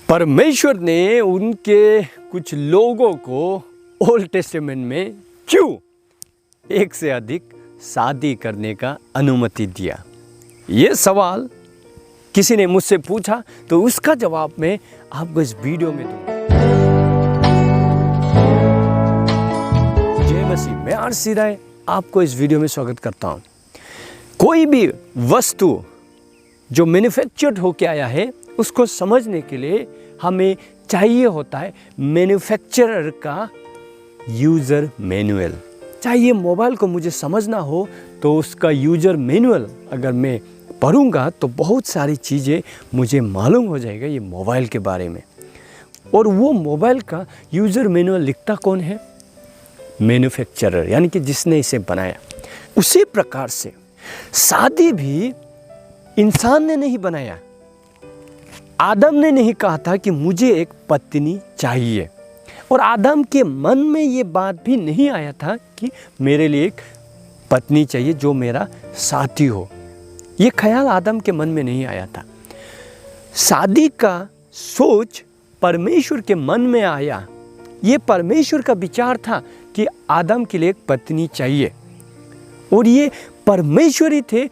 परमेश्वर ने उनके कुछ लोगों को ओल्ड टेस्टामेंट में क्यों एक से अधिक शादी करने का अनुमति दिया? ये सवाल किसी ने मुझसे पूछा, तो उसका जवाब मैं आपको इस वीडियो में दूंगा। जय मसीह, मैं आरसी राय आपको इस वीडियो में स्वागत करता हूँ। कोई भी वस्तु जो मैन्युफैक्चर्ड होके आया है, उसको समझने के लिए हमें चाहिए होता है मैन्युफैक्चरर का यूज़र मैनुअल। चाहिए मोबाइल को मुझे समझना हो तो उसका यूज़र मैनुअल अगर मैं पढ़ूंगा तो बहुत सारी चीज़ें मुझे मालूम हो जाएगा ये मोबाइल के बारे में। और वो मोबाइल का यूज़र मैनुअल लिखता कौन है? मैन्युफैक्चरर, यानी कि जिसने इसे बनाया। उसी प्रकार से शादी भी इंसान ने नहीं बनाया। आदम ने नहीं कहा था कि मुझे एक पत्नी चाहिए, और आदम के मन में ये बात भी नहीं आया था कि मेरे लिए एक पत्नी चाहिए जो मेरा साथी हो। ये ख्याल आदम के मन में नहीं आया था। शादी का सोच परमेश्वर के मन में आया। ये परमेश्वर का विचार था कि आदम के लिए एक पत्नी चाहिए, और ये परमेश्वर ही थे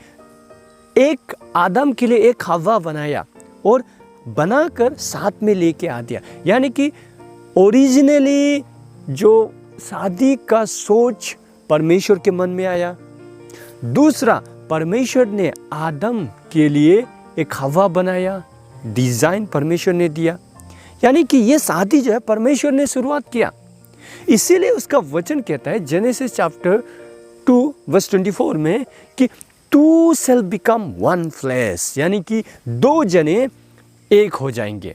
एक आदम के लिए एक हव्वा बनाया और बनाकर साथ में लेके आ दिया। यानी कि ओरिजिनली जो शादी का सोच परमेश्वर के मन में आया। दूसरा, परमेश्वर ने आदम के लिए एक हव्वा बनाया, डिज़ाइन परमेश्वर ने दिया। यानी कि ये शादी जो है परमेश्वर ने शुरुआत किया। इसीलिए उसका वचन कहता है जेनेसिस चैप्टर 2 वर्स 24 में कि to shell become one flash, यानी कि दो जने एक हो जाएंगे।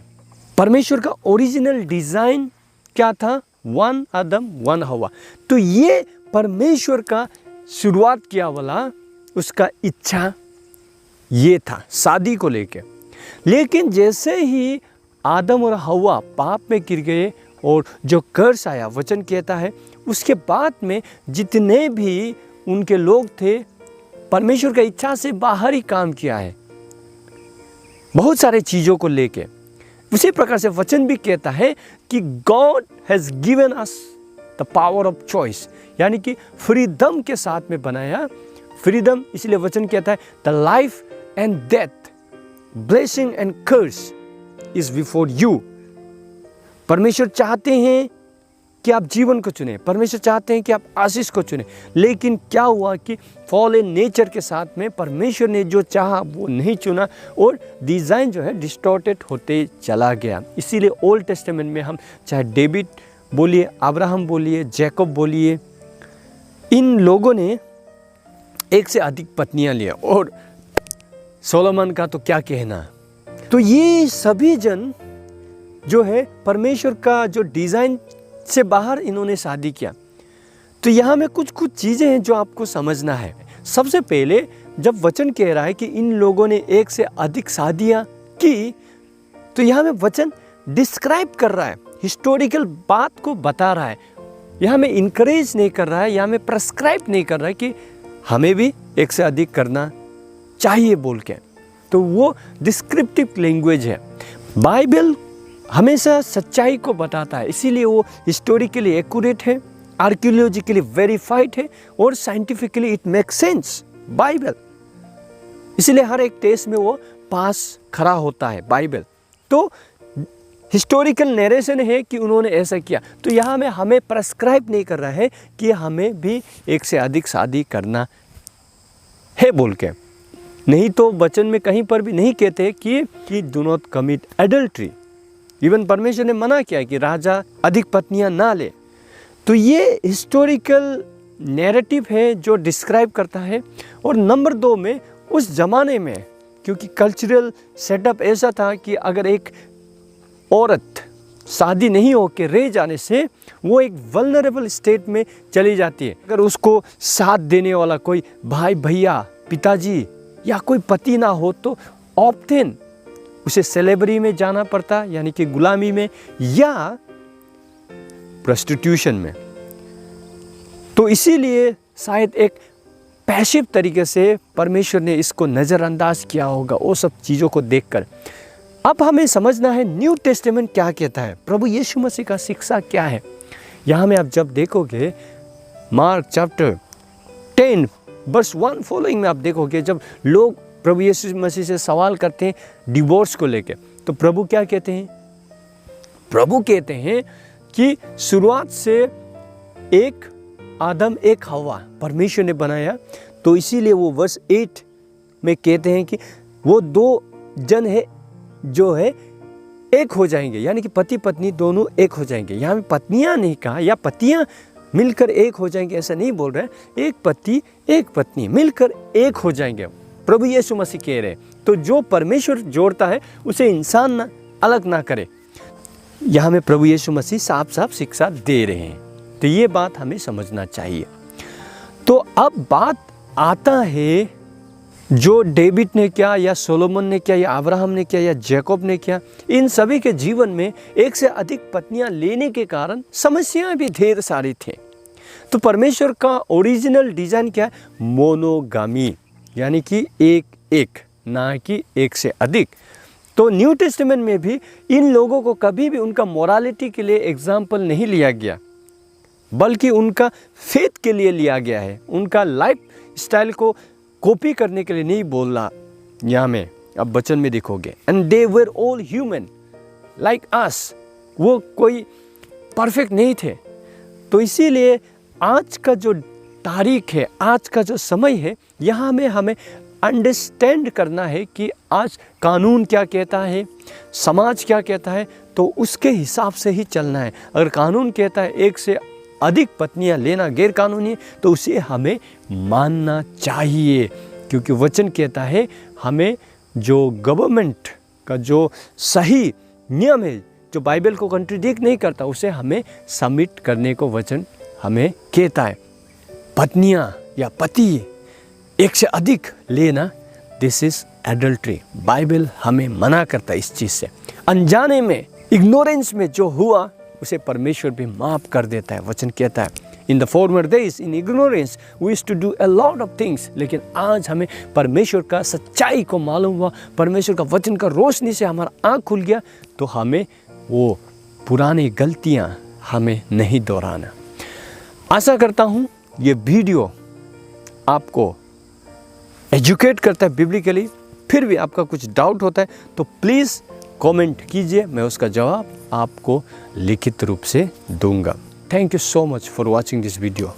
परमेश्वर का ओरिजिनल डिज़ाइन क्या था? वन आदम वन हवा। तो ये परमेश्वर का शुरुआत किया वाला उसका इच्छा ये था शादी को लेके। लेकिन जैसे ही आदम और हवा पाप में गिर गए और जो कर्स आया, वचन कहता है उसके बाद में जितने भी उनके लोग थे परमेश्वर का इच्छा से बाहर ही काम किया है, बहुत सारे चीज़ों को लेके। उसी प्रकार से वचन भी कहता है कि God has given us the power of choice, यानी कि फ्रीडम के साथ में बनाया। फ्रीडम, इसलिए वचन कहता है the life and death, blessing and curse is before you. परमेश्वर चाहते हैं कि आप जीवन को चुने, परमेश्वर चाहते हैं कि आप आशीष को चुने। लेकिन क्या हुआ कि फॉलन नेचर के साथ में परमेश्वर ने जो चाहा वो नहीं चुना, और डिज़ाइन जो है डिस्टॉर्टेड होते चला गया। इसीलिए ओल्ड टेस्टामेंट में हम चाहे डेविड बोलिए, अब्राहम बोलिए, जैकब बोलिए, इन लोगों ने एक से अधिक पत्नियां लिया, और सोलोमन का तो क्या कहना। तो ये सभी जन जो है परमेश्वर का जो डिज़ाइन से बाहर इन्होंने शादी किया। तो यहाँ में कुछ चीज़ें हैं जो आपको समझना है। सबसे पहले जब वचन कह रहा है कि इन लोगों ने एक से अधिक शादियाँ की, तो यहाँ में वचन डिस्क्राइब कर रहा है, हिस्टोरिकल बात को बता रहा है। यहाँ में इनकरेज नहीं कर रहा है, यहाँ में प्रेस्क्राइब नहीं कर रहा है कि हमें भी एक से अधिक करना चाहिए बोल के। तो वो डिस्क्रिप्टिव लैंग्वेज है। बाइबल हमेशा सच्चाई को बताता है, इसीलिए वो हिस्टोरिकली एक्यूरेट है, आर्कियोलॉजिकली वेरीफाइड है, और scientifically it make sense Bible. इसीलिए हर एक टेस्ट में वो पास खड़ा होता है बाइबल। तो हिस्टोरिकल नरेशन है कि उन्होंने ऐसा किया। तो यहाँ में हमें प्रेस्क्राइब नहीं कर रहा है कि हमें भी एक से अधिक शादी करना है बोल के। नहीं तो वचन में कहीं पर भी नहीं कहते कि do not commit adultery. Even परमेश्वर ने मना किया कि राजा अधिक पत्नियां ना ले। तो ये हिस्टोरिकल नैरेटिव है जो डिस्क्राइब करता है। और नंबर 2 में उस ज़माने में, क्योंकि कल्चरल सेटअप ऐसा था कि अगर एक औरत शादी नहीं होकर रह जाने से वो एक वल्नरेबल स्टेट में चली जाती है। अगर उसको साथ देने वाला कोई भाई, भैया, पिताजी या कोई पति ना हो तो ऑप्टेन उसे सेलेब्री में जाना पड़ता, यानी कि गुलामी में, या प्रोस्टिट्यूशन में। तो इसीलिए शायद एक पैसिव तरीके से परमेश्वर ने इसको नज़रअंदाज किया होगा वो सब चीज़ों को देखकर। अब हमें समझना है न्यू टेस्टामेंट क्या कहता है, प्रभु यीशु मसीह का शिक्षा क्या है। यहाँ में आप जब देखोगे मार्क चैप्टर 10 वर्स 1 फॉलोइंग में आप देखोगे, जब लोग प्रभु यीशु मसीह से सवाल करते हैं डिवोर्स को लेकर, तो प्रभु क्या कहते हैं? प्रभु कहते हैं कि शुरुआत से एक आदम एक हवा परमेश्वर ने बनाया, तो इसीलिए वो वर्स 8 में कहते हैं कि वो 2 जन है जो है एक हो जाएंगे, यानी कि पति पत्नी दोनों एक हो जाएंगे। यहाँ में पत्नियाँ नहीं कहा या पतियाँ मिलकर एक हो जाएंगे, ऐसा नहीं बोल रहे, एक पति एक पत्नी मिलकर एक हो जाएंगे, प्रभु यीशु मसीह कह रहे। तो जो परमेश्वर जोड़ता है उसे इंसान ना अलग ना करे। यहाँ में प्रभु यीशु मसीह साफ साफ शिक्षा दे रहे हैं, तो ये बात हमें समझना चाहिए। तो अब बात आता है जो डेविड ने किया या सोलोमन ने किया या अब्राहम ने किया या जैकब ने किया, इन सभी के जीवन में एक से अधिक पत्नियां लेने के कारण समस्याएं भी ढेर सारी थी। तो परमेश्वर का ओरिजिनल डिजाइन क्या है? मोनोगामी, यानी कि एक ना कि एक से अधिक। तो न्यू टेस्टामेंट में भी इन लोगों को कभी भी उनका मोरालिटी के लिए एग्जाम्पल नहीं लिया गया, बल्कि उनका फेथ के लिए लिया गया है। उनका लाइफ स्टाइल को कॉपी करने के लिए नहीं बोलना। यहाँ में अब वचन में देखोगे, and they were all human like us, वो कोई परफेक्ट नहीं थे। तो इसीलिए आज का जो तारीख है, आज का जो समय है, यहाँ में हमें अंडरस्टैंड करना है कि आज कानून क्या कहता है, समाज क्या कहता है, तो उसके हिसाब से ही चलना है। अगर कानून कहता है एक से अधिक पत्नियां लेना गैर कानूनी है, तो उसे हमें मानना चाहिए, क्योंकि वचन कहता है हमें जो गवर्नमेंट का जो सही नियम है, जो बाइबल को कंट्रडिक्ट नहीं करता, उसे हमें सबमिट करने को वचन हमें कहता है। पत्नियां या पति एक से अधिक लेना, दिस इज एडल्ट्री। बाइबल हमें मना करता है इस चीज़ से। अनजाने में, इग्नोरेंस में जो हुआ उसे परमेश्वर भी माफ कर देता है। वचन कहता है in the former days in ignorance we used to do a lot of things, लेकिन आज हमें परमेश्वर का सच्चाई को मालूम हुआ, परमेश्वर का वचन का रोशनी से हमारा आँख खुल गया, तो हमें वो पुरानी गलतियाँ हमें नहीं दोहराना। आशा करता हूँ ये वीडियो आपको एजुकेट करता है बिब्लिकली। फिर भी आपका कुछ डाउट होता है तो प्लीज़ कमेंट कीजिए, मैं उसका जवाब आपको लिखित रूप से दूंगा। Thank you so much for watching this video.